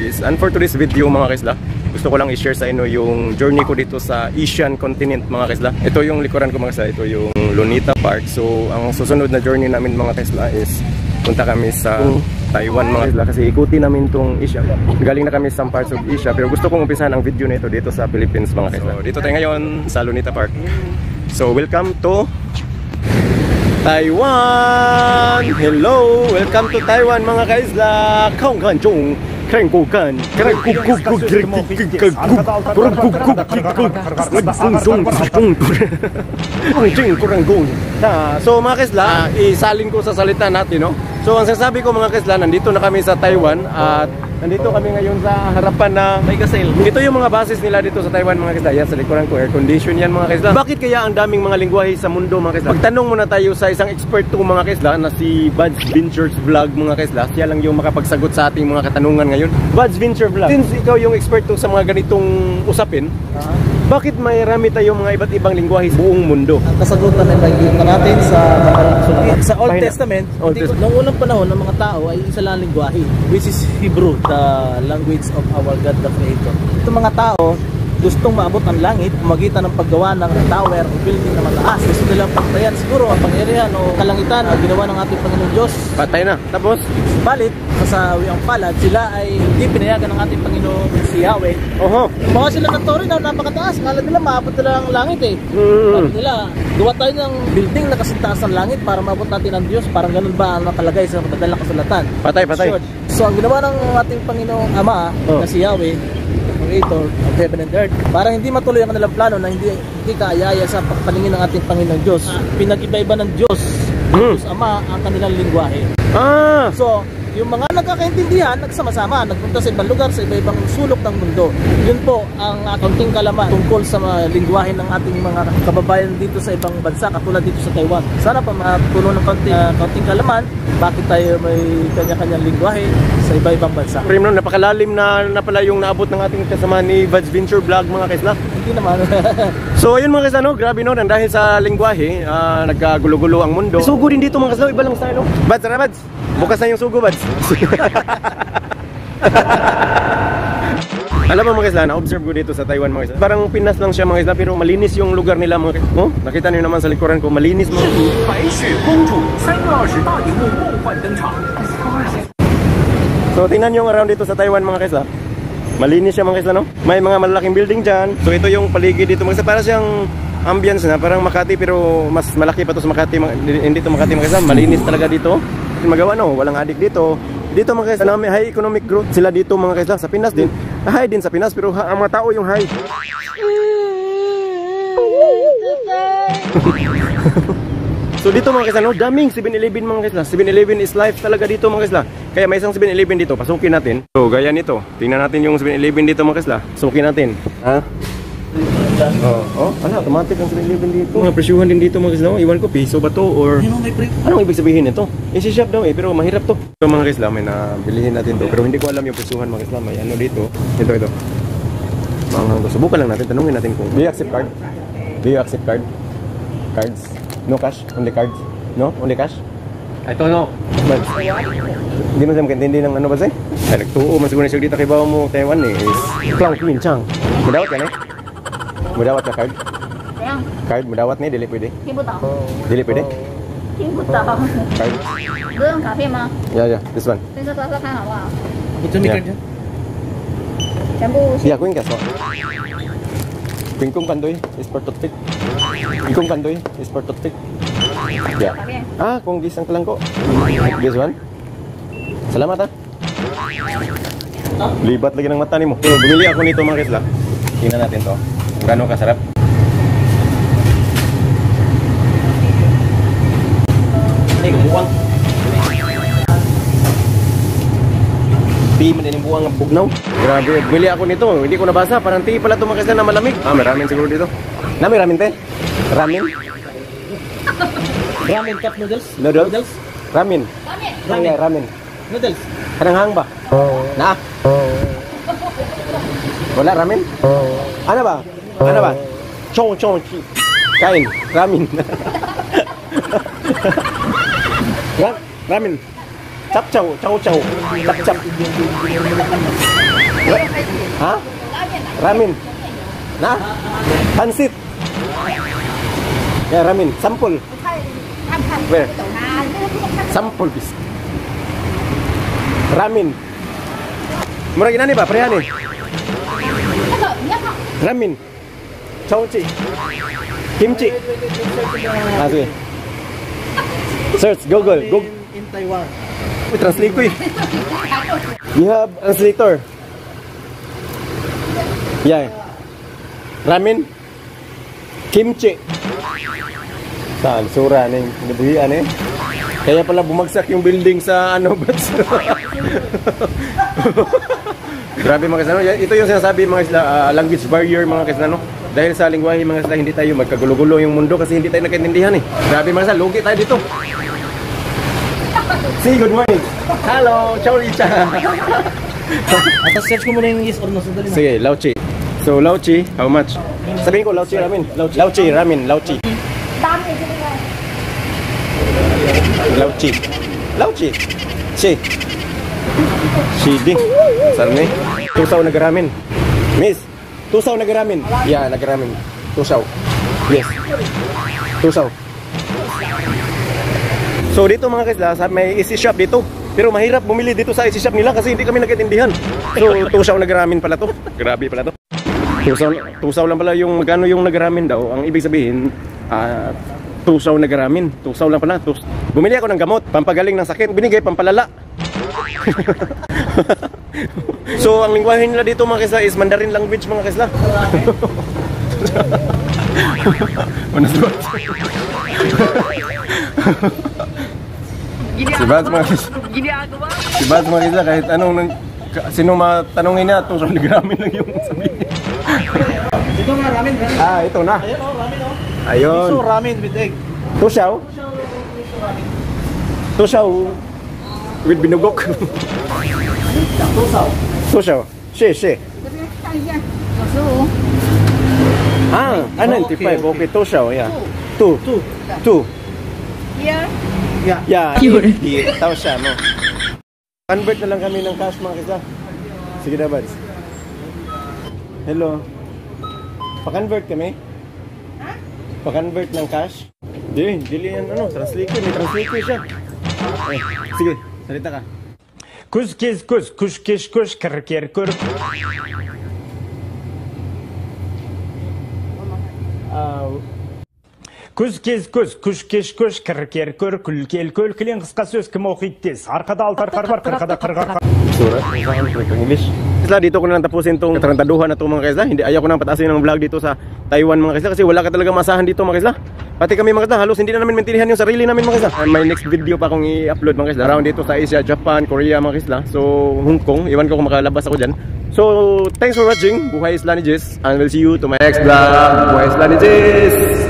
is, and for today's video mga kaisla, gusto ko lang i-share sa inyo yung journey ko dito sa Asian continent mga kaisla. Ito yung likuran ko mga kaisla, ito yung Lunita Park. So ang susunod na journey namin mga kaisla is punta kami sa Taiwan mga kaisla, kasi ikutin namin itong Asia. Galing na kami sa parts of Asia, pero gusto kong umpisahan ang video na ito dito sa Philippines mga kaisla. So, dito tayo ngayon sa Lunita Park. So welcome to Taiwan! Hello! Welcome to Taiwan mga kaisla! Kongkanjong! Kengkukan! So mga kaisla, isalin ko sa salita natin, no? So ang sasabi ko mga kaisla, nandito na kami sa Taiwan at nandito kami ngayon sa harapan na Megasale. Ito yung mga bases nila dito sa Taiwan mga kaisla. Yan sa likuran ko, air condition yan mga kaisla. Bakit kaya ang daming mga lingwahe sa mundo mga kaisla? Magtanong muna tayo sa isang expert to mga kaisla na si Buds Ventures Vlog mga kaisla. Siya lang yung makapagsagot sa ating mga katanungan ngayon. Buds Venture Vlog, since ikaw yung expert to sa mga ganitong usapin, bakit may rami tayong mga iba't ibang lingwahe sa buong mundo? Ang kasagutan ay nakikita natin sa sa Old Testament. Noong unang panahon ng mga tao ay isa lang lingwahe, which is Hebrew, the language of our God the Creator. Itong mga tao gustong maabot ang langit, magitan ng paggawa ng tower o building na mataas. Gusto nilang pagtayan siguro ang pangyarihan o kalangitan na ginawa ng ating Panginoon Diyos. Patay na. Tapos? Balit, kasawi ang palad, sila ay hindi pinayagan ng ating Panginoon si Yahweh. Mga sila ng tore na napakataas. Kala nila maabot nila ang langit eh. Sabi nila, gawa tayo ng building na kasitaas ng langit para maabot natin ang Diyos. Parang ganun ba ang nakalagay sa madalang kasulatan? Patay. So ang ginawa ng ating Panginoong Ama na si Yahweh, Creator of heaven and earth, para hindi matuloy ang kanilang plano na hindi kaayaya sa pagpaningin ng ating Panginoong Diyos, pinag-iba-iba ng Diyos Ama ang kanilang lingwahe. So yung mga nagkakaintindihan, nagsama-sama, nagpunta sa ibang lugar, sa iba-ibang sulok ng mundo. Yun po ang kaunting kalaman tungkol sa mga lingwahe ng ating mga kababayan dito sa ibang bansa, katulad dito sa Taiwan. Sana pa matuno ng kaunting kalaman, bakit tayo may kanya-kanyang lingwahe sa iba-ibang bansa. Primo, napakalalim na pala yung naabot ng ating kasama ni Buds Venture Vlog mga kaisla. Hindi naman. So ayun mga kaisla, no? Grabe no, dahil sa lingwahe, nagkagulo-gulo ang mundo. Sugo din dito mga kaisla, iba lang style. Buds, tara Buds! Bukas na yung sugo, Buds. Alam mo mga kaisla, na-observe ko dito sa Taiwan mga kaisla. Parang Pinas lang siya mga kaisla, pero malinis yung lugar nila mga kaisla. Nakita niyo naman sa likuran ko, malinis mga So tingnan nyo around dito sa Taiwan mga kaisla. Malinis siya mga kaisla, no? May mga malalaking building dyan. So ito yung paligid dito mga kaisla. Para siyang ambience na, parang Makati, pero mas malaki pa to sa Makati. Hindi to Makati mga kaisla, malinis talaga dito. Magawa no, walang adik dito. Dito mga kaisla, may high economic growth sila dito mga kaisla. Sa Pinas din, high din sa Pinas, pero ang mga tao yung high. So dito mga kaisla, no, daming 7-Eleven mga kaisla. 7-Eleven is life talaga dito mga kaisla. Kaya may isang 7-Eleven dito, pasukin natin. So gaya nito, tingnan natin yung 7-Eleven dito mga kaisla. Sukin natin. Ano, automatic ang 7-Eleven dito. Mga presyuhan din dito mga kaisla. Iwan ko, piso ba to or anong ibig sabihin nito? Easy shop daw pero mahirap to. So mga kaisla, may nabilihin natin to, pero hindi ko alam yung presyuhan mga kaisla. May ano dito. Ito. Subukan lang natin, tanungin natin kung do you accept card? Do you accept card? Cards? No cash? Only cards? No? Only cash? I don't know. Hindi mo siya makintindi ng ano ba siya? Ay, nagtuo man siguro siya dito kay bawa mo Taiwan eh. Klang Queen Chang. Mudawat ka na eh? Mudawat ka card? Card? Mudawat na eh? Dili pwede? Dili pwede? Card? Yeah, this one. Yeah, Queen ka so. Queen kong kandoy is for toothpick. Queen kong kandoy is for toothpick. Yeah. Kung gisang ka lang ko. This one. Salamat Libat lagi ng mata ni mo. So, bumili ako nito mga kaisla. Tingnan natin to. Gano'ng kasarap. Buwang. Di man din yung buwang ng bugnaw. Grabe, bumili ako nito. Hindi ko nabasa. Parang tea pala ito mga kaisla na malamig. May ramen siguro dito. May ramen te? Ramen? Ramen cup noodles? Noodles? Ramen. Ramen. Noodles. Kanang hang ba? Na? Wala ramen? Ano ba? Chong. Kain. Ramen. Ramen. Chap chow. Chap. Ha? Ramen. Na? Pansit. Yeah, ramen. Sample. Where? Sample bis. Ramen. Murag ina ni ba? Pareha ni. Ramen. Chowchi. Kimchi. Ah, sige. Search Google. In Taiwan. Translate ko eh. You have translator. Yeah. Ramen. Kimchi. Saan? Sura na yung nabuhian eh. Kaya pala bumagsak yung building sa ano, bats. Grabe mga kasano. Ito yung sinasabi mga isla, language barrier mga kasano. Dahil sa lingwahe mga isla, hindi tayo magkagulo-gulo yung mundo kasi hindi tayo nakaintindihan eh. Grabe mga isla, lugi tayo dito. Say good morning. Hello, Chow Richa. At search ko muna yung yes or no. Sandali na. Sige, Lauchi. So, Lauchi, how much? Sabihin ko, Lauchi ramen. Lauchi ramen, Lauchi. Lauchi. Lauchi. Si. Shidi. Sarni. Tusaw nagaramen. Miss, tusaw nagaramen. Yeah, nagaramen. Tusaw. Yes. Tusaw. So dito mga kaisla, may easy shop dito. Pero mahirap bumili dito sa easy shop nila kasi hindi kami nagkaintindihan. So tusaw nagaramen pala to. Grabe pala to. Tusaw lang pala yung magkano yung nagaramen daw. Ang ibig sabihin, tusaw nagaramen. Tusaw lang pala. Bumili ako ng gamot, pampagaling ng sakit. Binigay pampalala. So ang lingwahe nila dito mga kaisla is Mandarin language mga kaisla. Manasgot. Si Bats mga kisla kahit anong sino matanongin niya tusaw nagaramen lang yung sabihin. Ito nga, ramen. Ito na. Ayun, ramen oh. Ayun. Miso ramen with egg. Tusaw? Tusaw with binugok. Tusaw. She. 95. Okay, tusaw, yeah. Two. Here? Yeah, tusaw, no. Convert na lang kami ng cash mga kisla. Sige na, Bads. Hello. Pa-convert kami? Ha? Pa-convert ng cash? Dili yan, translate ko. May translate ko siya. Sige, salita ka. Kus kiss kus kush kish kush kar ker kur. Kus kiss kus kush kish kush kar ker kur kul kel kul kilin kıska söz kim okuyup tez. Arkada altar kar var kırkada kırgar. Surat, English. Isla, dito ko na lang tapusin itong tarantaduhan na ito mga kaisla. Hindi, ayaw ko nang patasin ng vlog dito sa Taiwan mga kaisla kasi wala ka talaga masahan dito mga kaisla. Pati kami mga kaisla, halos hindi na namin maintindihan yung sarili namin mga kaisla. May next video pa akong i-upload mga kaisla. Around dito sa Asia, Japan, Korea mga kaisla. So, Hong Kong, iwan ko kung makalabas ako dyan. So, thanks for watching. Buhay Isla ni Jess. And we'll see you to my next vlog. Buhay Isla ni Jess!